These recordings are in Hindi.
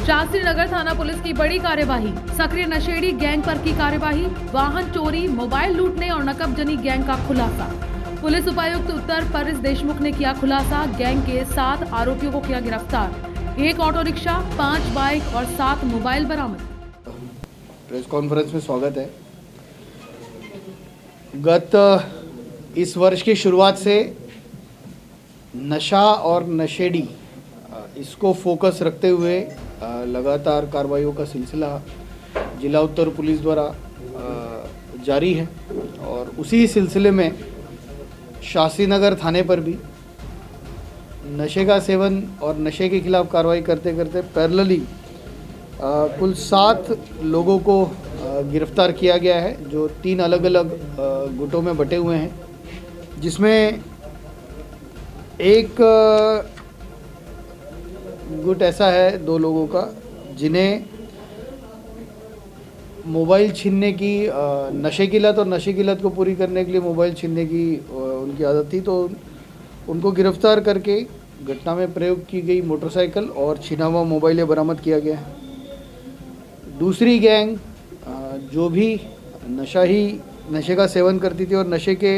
शास्त्री नगर थाना पुलिस की बड़ी कार्यवाही, सक्रिय नशेड़ी गैंग पर की कार्यवाही, वाहन चोरी, मोबाइल लूटने और नकबजनी गैंग का खुलासा। पुलिस उपायुक्त उत्तर परिस देशमुख ने किया खुलासा, गैंग के 7 आरोपियों को किया गिरफ्तार, 1 ऑटो रिक्शा, 5 बाइक और 7 मोबाइल बरामद। प्रेस कॉन्फ्रेंस में स्वागत है। गत इस वर्ष की शुरुआत से नशा और नशेड़ी इसको फोकस रखते हुए लगातार कार्रवाइयों का सिलसिला जिला उत्तर पुलिस द्वारा जारी है और उसी सिलसिले में शास्त्री नगर थाने पर भी नशे का सेवन और नशे के खिलाफ कार्रवाई करते करते पैरेलली कुल 7 लोगों को गिरफ्तार किया गया है, जो 3 अलग अलग गुटों में बटे हुए हैं, जिसमें एक गुट ऐसा है 2 लोगों का जिन्हें मोबाइल छीनने की नशे की लत और नशे की लत को पूरी करने के लिए मोबाइल छीनने की उनकी आदत थी, तो उनको गिरफ्तार करके घटना में प्रयोग की गई मोटरसाइकिल और छिना हुआ मोबाइल बरामद किया गया है। दूसरी गैंग जो भी नशे का सेवन करती थी और नशे के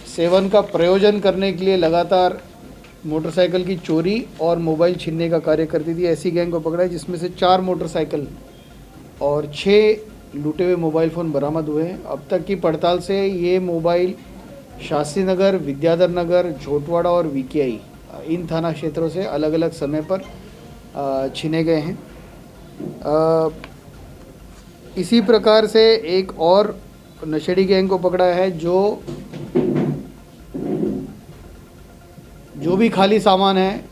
सेवन का प्रयोजन करने के लिए लगातार मोटरसाइकिल की चोरी और मोबाइल छीनने का कार्य करती थी, ऐसी गैंग को पकड़ा है, जिसमें से 4 मोटरसाइकिल और 6 लूटे हुए मोबाइल फ़ोन बरामद हुए हैं। अब तक की पड़ताल से ये मोबाइल शास्त्री नगर, विद्याधर नगर, झोटवाड़ा और वीकेआई इन थाना क्षेत्रों से अलग अलग समय पर छीने गए हैं। इसी प्रकार से एक और नशेड़ी गैंग को पकड़ा है, जो भी खाली सामान है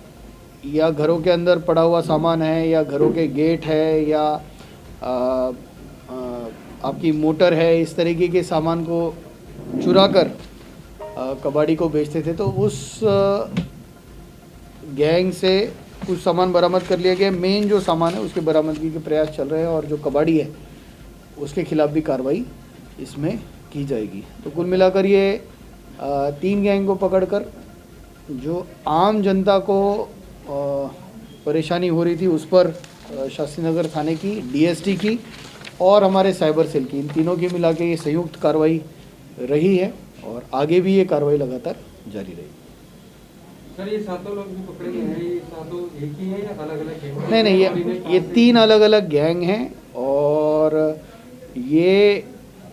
या घरों के अंदर पड़ा हुआ सामान है या घरों के गेट है या आपकी मोटर है, इस तरीके के सामान को चुरा कर कबाड़ी को बेचते थे, तो उस गैंग से कुछ सामान बरामद कर लिया गया। मेन जो सामान है उसके बरामदगी के प्रयास चल रहे हैं और जो कबाड़ी है उसके खिलाफ भी कार्रवाई इसमें की जाएगी। तो कुल मिलाकर ये 3 गैंग को पकड़कर जो आम जनता को परेशानी हो रही थी उस पर शास्त्री नगर थाने की, डीएसटी की और हमारे साइबर सेल की, इन तीनों की मिला के ये संयुक्त कार्रवाई रही है और आगे भी ये कार्रवाई लगातार जारी रहेगी। सर, ये 7 लोग जो पकड़े गए हैं, ये 7 एक ही है या अलग-अलग गैंग? नहीं, ये 3 अलग अलग गैंग हैं और ये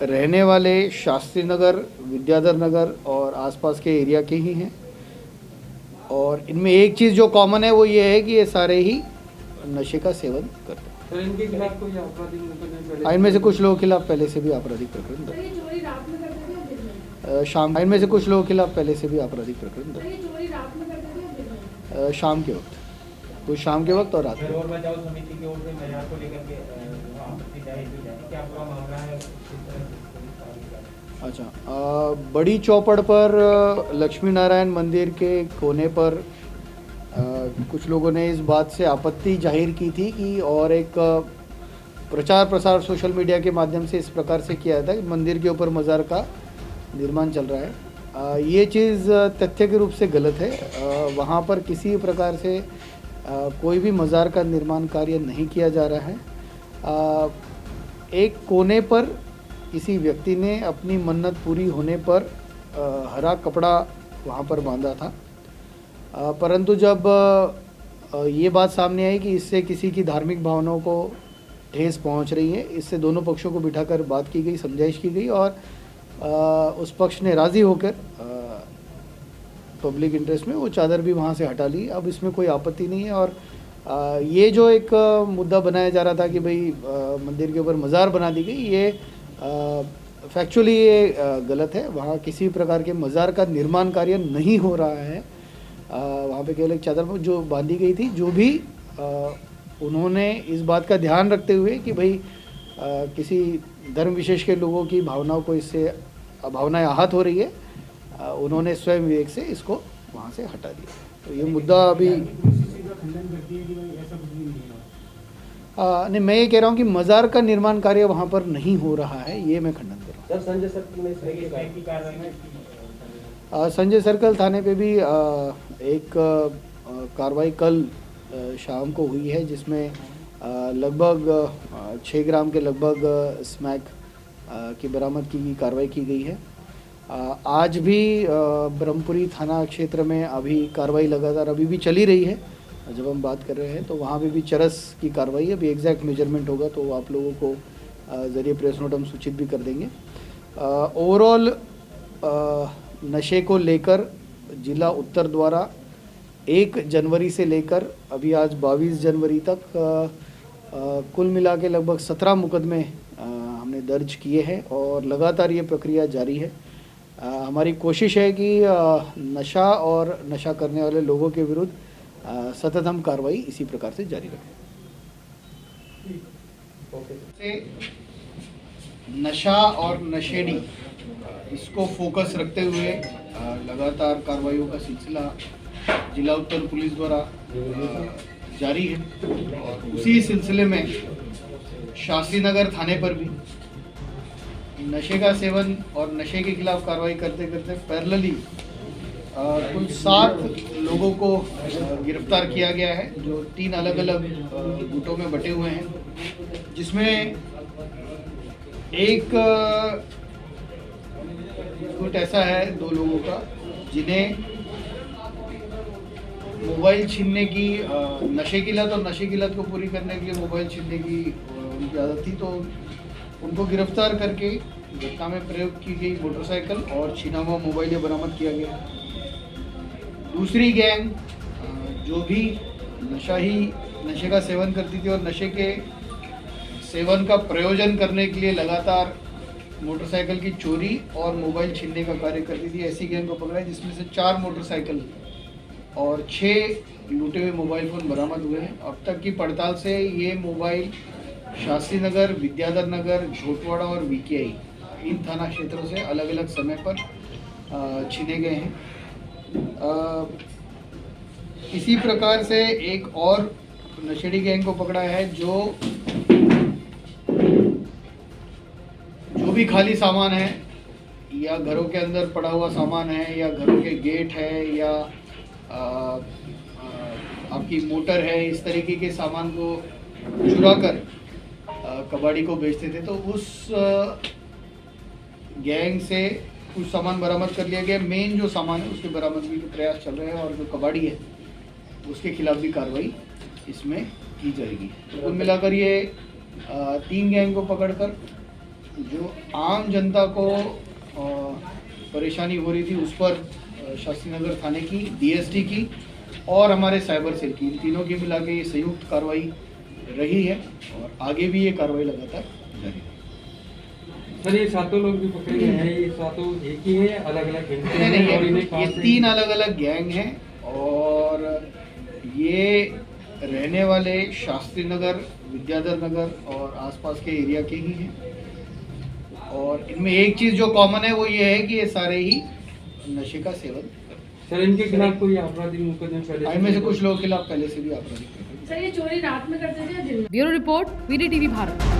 रहने वाले शास्त्री नगर, विद्याधर नगर और आसपास के एरिया के ही हैं और इनमें एक चीज़ जो कॉमन है वो ये है कि ये सारे ही नशे का सेवन करते हैं। सर, इनके खिलाफ कोई आपराधिक मुकदमे? इनमें से कुछ लोगों के खिलाफ पहले से भी आपराधिक प्रकरण दर्ज, इनमें से कुछ लोगों के खिलाफ पहले से भी आपराधिक प्रकरण दर्ज, शाम के वक्त, कुछ शाम के वक्त और रात के वक्त। अच्छा, बड़ी चौपड़ पर लक्ष्मी नारायण मंदिर के कोने पर कुछ लोगों ने इस बात से आपत्ति जाहिर की थी कि और एक प्रचार प्रसार सोशल मीडिया के माध्यम से इस प्रकार से किया था कि मंदिर के ऊपर मज़ार का निर्माण चल रहा है। ये चीज़ तथ्य के रूप से गलत है। वहाँ पर किसी प्रकार से कोई भी मज़ार का निर्माण कार्य नहीं किया जा रहा है। एक कोने पर किसी व्यक्ति ने अपनी मन्नत पूरी होने पर हरा कपड़ा वहाँ पर बांधा था, परंतु जब ये बात सामने आई कि इससे किसी की धार्मिक भावनाओं को ठेस पहुँच रही है, इससे दोनों पक्षों को बिठाकर बात की गई, समझाइश की गई और उस पक्ष ने राज़ी होकर पब्लिक इंटरेस्ट में वो चादर भी वहाँ से हटा ली। अब इसमें कोई आपत्ति नहीं है और ये जो एक मुद्दा बनाया जा रहा था कि भाई मंदिर के ऊपर मज़ार बना दी गई, ये फैक्चुअली ये गलत है। वहाँ किसी प्रकार के मज़ार का निर्माण कार्य नहीं हो रहा है। वहाँ पे केवल एक चादर जो बांधी गई थी, जो भी उन्होंने इस बात का ध्यान रखते हुए कि भाई किसी धर्म विशेष के लोगों की भावनाओं को, इससे भावनाएं आहत हो रही है, उन्होंने स्वयं विवेक से इसको वहाँ से हटा दिया। तो ये मुद्दा अभी नहीं, मैं ये कह रहा हूँ कि मज़ार का निर्माण कार्य वहाँ पर नहीं हो रहा है, ये मैं खंडन कर रहा हूँ। संजय सर्कल में संजय सर्कल थाने पे भी एक कार्रवाई कल शाम को हुई है, जिसमें लगभग 6 ग्राम के लगभग स्मैक की बरामदगी की कार्रवाई की गई है। आज भी ब्रह्मपुरी थाना क्षेत्र में अभी कार्रवाई लगातार अभी भी चली रही है। जब हम बात कर रहे हैं तो वहाँ पे भी चरस की कार्रवाई है। अभी एग्जैक्ट मेजरमेंट होगा तो आप लोगों को ज़रिए प्रेस नोट हम सूचित भी कर देंगे। ओवरऑल नशे को लेकर जिला उत्तर द्वारा 1 जनवरी से लेकर अभी आज 22 जनवरी तक कुल मिला के लगभग 17 मुकदमे हमने दर्ज किए हैं और लगातार ये प्रक्रिया जारी है। हमारी कोशिश है कि नशा और नशा करने वाले लोगों के विरुद्ध सतत हम कार्रवाई इसी प्रकार से जारी रखें। नशा और नशेड़ी इसको फोकस रखते हुए लगातार कार्रवाइयों का सिलसिला जिला उत्तर पुलिस द्वारा जारी है और उसी सिलसिले में शास्त्री नगर थाने पर भी नशे का सेवन और नशे के खिलाफ कार्रवाई करते करते पैरेलली कुल 7 लोगों को गिरफ्तार किया गया है, जो 3 अलग अलग गुटों में बटे हुए हैं, जिसमें एक गुट ऐसा है 2 लोगों का जिन्हें मोबाइल छीनने की नशे की लत और नशे की लत को पूरी करने के लिए मोबाइल छीनने की उनकी आदत थी, तो उनको गिरफ्तार करके घटना में प्रयोग की गई मोटरसाइकिल और छीना हुआ मोबाइल बरामद किया गया। दूसरी गैंग जो भी नशे का सेवन करती थी और नशे के सेवन का प्रयोजन करने के लिए लगातार मोटरसाइकिल की चोरी और मोबाइल छीनने का कार्य करती थी, ऐसी गैंग को पकड़ा है, जिसमें से 4 मोटरसाइकिल और 6 लूटे हुए मोबाइल फ़ोन बरामद हुए हैं। अब तक की पड़ताल से ये मोबाइल शास्त्री नगर, विद्याधर नगर, झोटवाड़ा और वीकेआई इन थाना क्षेत्रों से अलग अलग समय पर छीने गए हैं। इसी प्रकार से एक और नशेड़ी गैंग को पकड़ा है जो भी खाली सामान है या घरों के अंदर पड़ा हुआ सामान है या घरों के गेट है या आपकी मोटर है, इस तरीके के सामान को चुरा कर कबाड़ी को बेचते थे, तो उस गैंग से कुछ सामान बरामद कर लिया गया। मेन जो सामान है उसके बरामदगी के प्रयास चल रहे हैं और जो कबाड़ी है उसके खिलाफ भी कार्रवाई इसमें की जाएगी। तो कुल मिलाकर ये 3 गैंग को पकड़कर जो आम जनता को परेशानी हो रही थी उस पर शास्त्री नगर थाने की, DST की और हमारे साइबर सेल की, इन तीनों की मिला के ये संयुक्त कार्रवाई रही है और आगे भी ये कार्रवाई लगातार जारी है। सर ये 7 लोग भी पकड़े गए हैं, ये 7 एक ही है या अलग अलग गैंग हैं? नहीं, ये 3 अलग अलग गैंग हैं और ये रहने वाले शास्त्री नगर, विद्याधर नगर और आसपास के एरिया के ही हैं। और इनमें एक चीज़ जो कॉमन है वो ये है कि ये सारे ही नशे का सेवन करते हैं। सर इनके खिलाफ कोई आपराधिक मुकदमे पहले इनमें से कुछ लोगों के खिलाफ पहले से भी आपराधिक सर ये चोरी रात में करते थे या दिन में? Bureau report, VDTV Bharat.